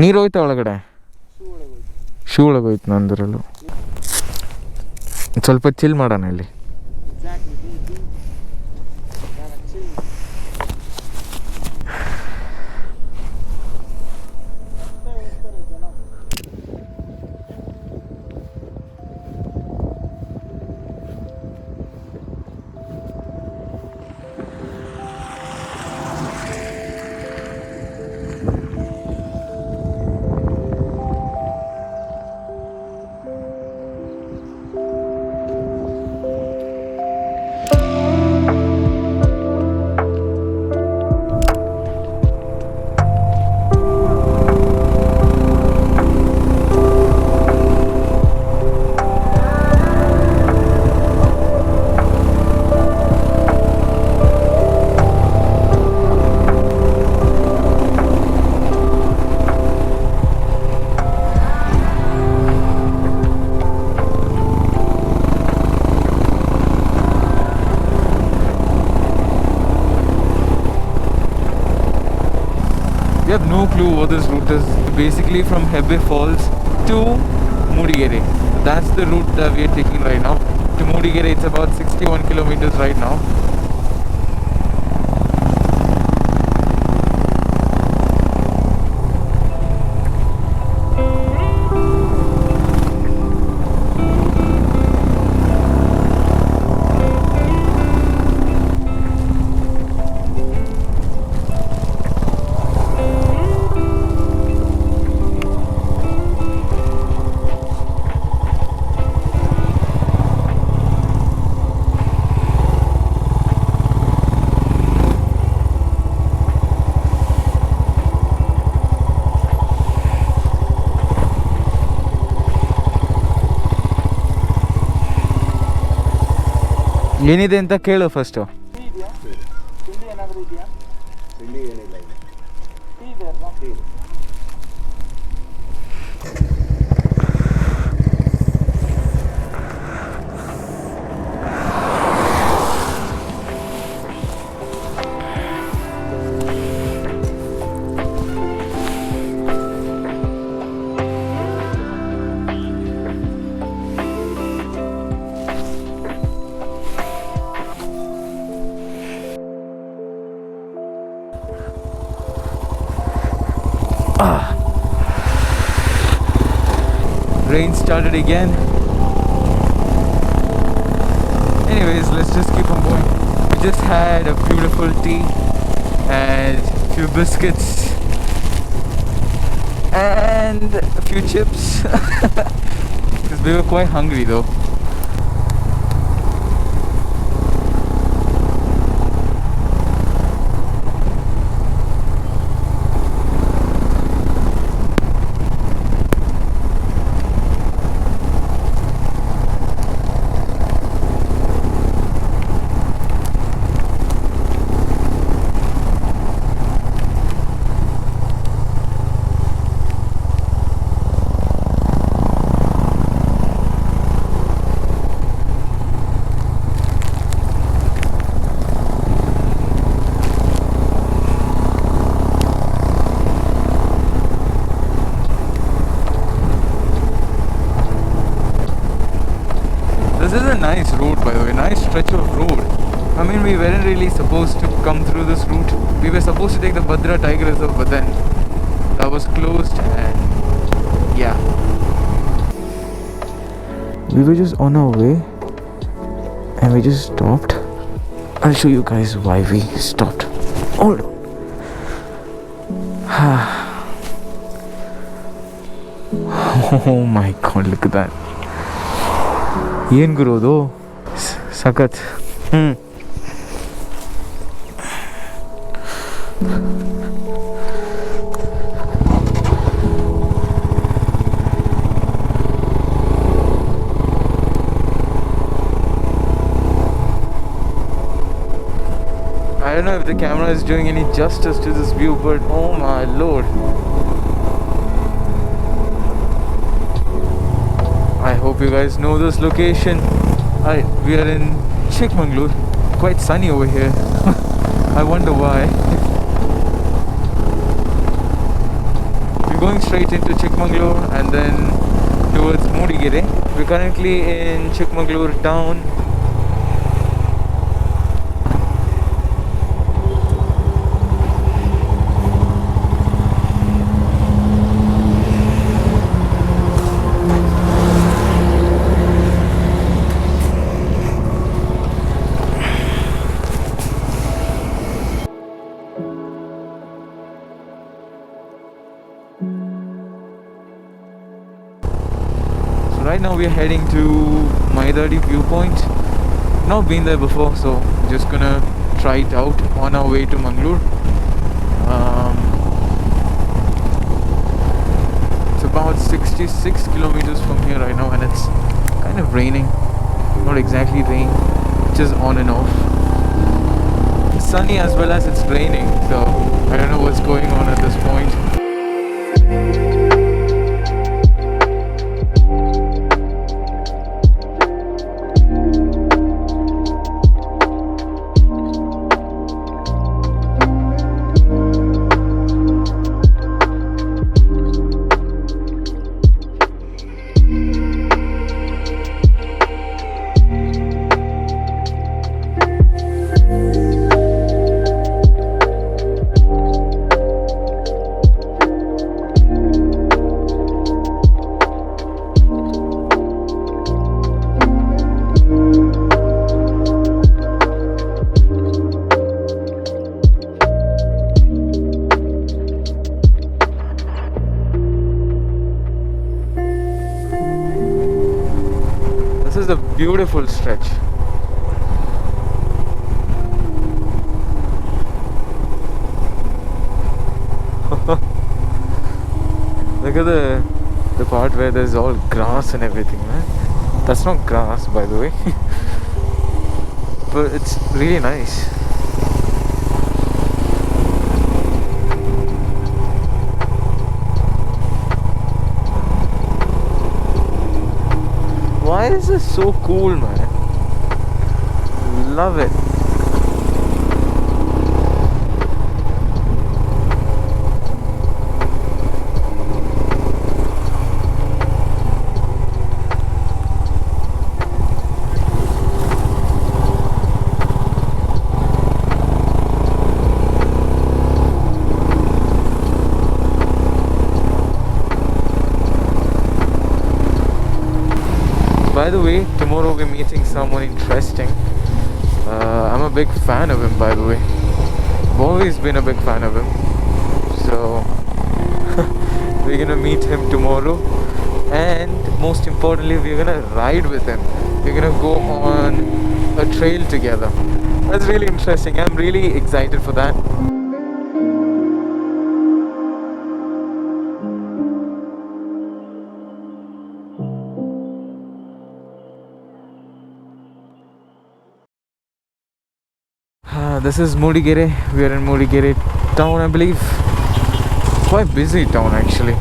ನೀರು ಹೋಯ್ತಾ ಒಳಗಡೆ? ಶೂ ಒಳಗೆ ಹೋಯ್ತು ನಂದರಲ್ಲೂ. ಸ್ವಲ್ಪ ಚಿಲ್ ಮಾಡೋಣ ಇಲ್ಲಿ. We have no clue what this route is. Basically from Hebbe Falls to Moodigere. That's the route that we are taking right now. To Moodigere, it's about 61 kilometers right now. ಏನಿದೆ ಅಂತ ಕೇಳು first. Rain started again. Anyways, let's just keep on going. We just had a beautiful tea and a few biscuits and a few chips because we were quite hungry though. This is a nice road, by the way, nice stretch of road. I mean, we weren't really supposed to come through this route. We were supposed to take the Bhadra Tiger Reserve, but then that was closed and yeah. We were just on our way and we just stopped. I'll show you guys why we stopped. Hold on. Oh my god, look at that. ಏನು ಗುರು ಸಖತ್. I don't know if the camera is doing any justice to this view, but oh my lord. I hope you guys know this location. We are in Kemmangundi. Quite sunny over here. I wonder why. You we're going straight into Chikmagalur and then towards Modigere. We're currently in Chikmagalur town. Right now we're heading to Maidadi viewpoint. Not been there before, so just gonna try it out on our way to Mangalore. It's about 66 kilometers from here right now, and it's kind of raining. Not exactly rain, just on and off. It's sunny as well as it's raining, so I don't know what's going on at this point. This is a beautiful stretch. Look at the part where there's all grass and everything, man. That's not grass, by the way. But it's really nice. Why is this so cool, man? Love it. By the way, tomorrow we're meeting someone interesting. I'm a big fan of him, by the way. I've always been a big fan of him. So, we're gonna meet him tomorrow. And most importantly, we're gonna ride with him. We're gonna go on a trail together. That's really interesting. I'm really excited for that. This is Modigere. We are in Modigere town, I believe. Quite busy town, actually.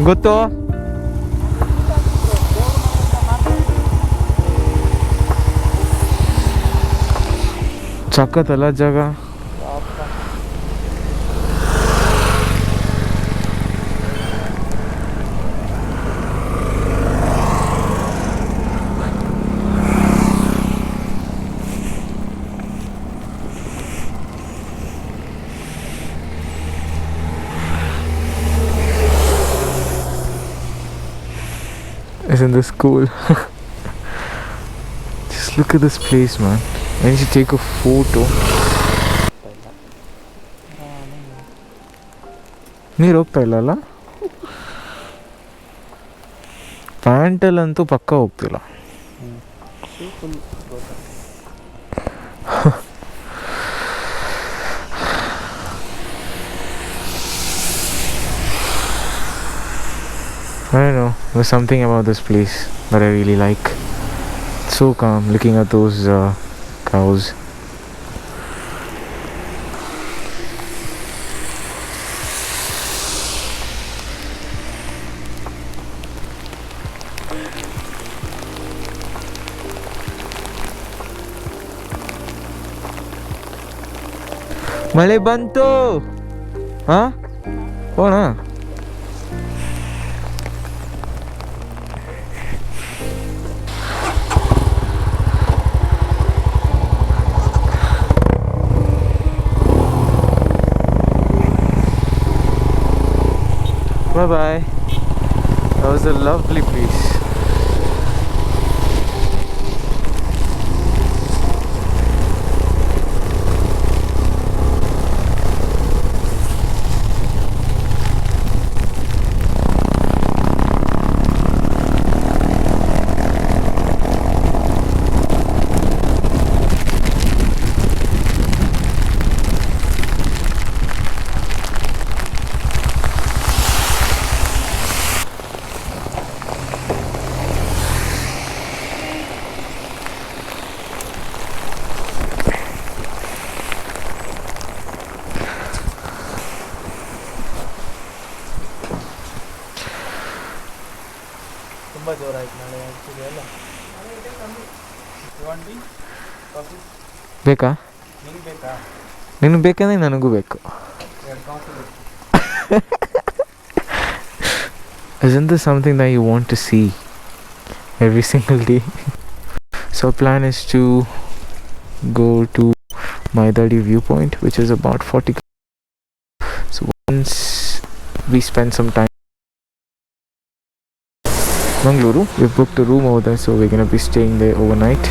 ಗೊತ್ತು ಸಖತ್ತಲ್ಲ ಜಾಗ. Isn't this cool? Look at this place, man. I need to take a photo. ನೀರು ಹೋಗ್ತಾ ಇಲ್ಲ ಅಲ್ಲ? ಪ್ಯಾಂಟಲ್ಲಂತೂ ಪಕ್ಕ ಹೋಗ್ತಿಲ್ಲ. I don't know, there's something about this place that I really like. It's so calm looking at those cows. ಮಳೆ ಬಂತು. ಹಾಂ ಹೋಣ. Bye bye. That was a lovely place. ತುಂಬ ಜೋರಾಯ್ತು ನಾಳೆ ಆ್ಯಕ್ಚುಲಿ ಅಲ್ಲ. ಬೇಕಾ? ನಿಂಗೆ ಬೇಕಾ? ನಿನಗೆ ಬೇಕಂದ್ರೆ ನನಗೂ ಬೇಕು. 2 ಕಾಫಿ ಬೇಕು. Isn't this something that you want to see every single day? So our plan is to go to Maidadi viewpoint, which is about 40 km. So once we spend some time Mangaluru, we've booked a room over there, so we're gonna be staying there overnight.